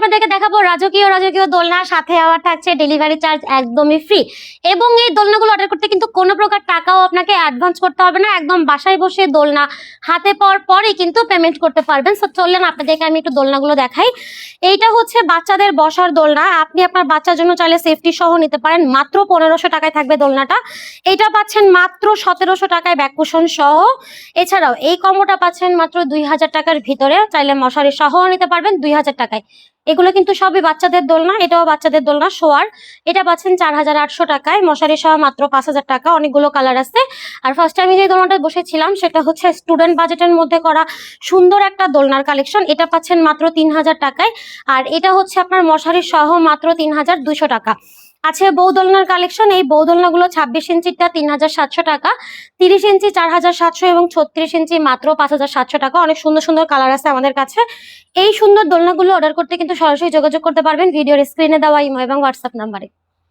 আপনাদেরকে দেখাবো রাজকীয় রাজকীয় দোলনা, সাথে আবার থাকছে ডেলিভারি চার্জ একদমই ফ্রি। এবং এই দোলনাগুলো অর্ডার করতে কিন্তু কোনো প্রকার টাকাও আপনাকে অ্যাডভান্স করতে হবে না, একদম বাসায় বসে দোলনা হাতে পাওয়ার পরেই কিন্তু পেমেন্ট করতে পারবেন। সো চললেন আপনাদেরকে আমি একটু দোলনাগুলো দেখাই। এইটা হচ্ছে বাচ্চাদের বসার দোলনা, আপনি আপনার বাচ্চার জন্য চাইলে সেফটি সহ নিতে পারেন। মাত্র 1500 টাকায় থাকবে দোলনাটা। এইটা পাচ্ছেন মাত্র 1700 টাকায় ব্যাককুশন সহ। এছাড়াও এই কম্বোটা পাচ্ছেন মাত্র 2000 টাকার ভিতরে, চাইলে মশারি সহ নিতে পারবেন 2000 টাকায়। এগুলো কিন্তু সবই বাচ্চাদের দোলনা, এটাও বাচ্চাদের দোলনা শোয়ার। এটা পাচ্ছেন 4800 টাকায়, মশারি সহ মাত্র 5000 টাকা। অনেকগুলো কালার আছে। আর ফার্স্ট আমি যে দোলনাটা বসেছিলাম সেটা হচ্ছে স্টুডেন্ট বাজেটের মধ্যে করা সুন্দর একটা দোলনার কালেকশন। এটা পাচ্ছেন মাত্র 3000 টাকায়। আর এটা হচ্ছে আপনার মশারি সহ মাত্র 3200 টাকা। আছে বউ দোলনার কালেকশন। এই বউ দোলনাগুলো 26 ইঞ্চিটা 3700 টাকা, 30 ইঞ্চি 4700 এবং 36 ইঞ্চি মাত্র 5700 টাকা। অনেক সুন্দর সুন্দর কালার আছে আমাদের কাছে। এই সুন্দর দোলনাগুলো অর্ডার করতে কিন্তু সরাসরি যোগাযোগ করতে পারবেন ভিডিওর স্ক্রিনে দেওয়া ইমো এবং হোয়াটসঅ্যাপ নাম্বারে।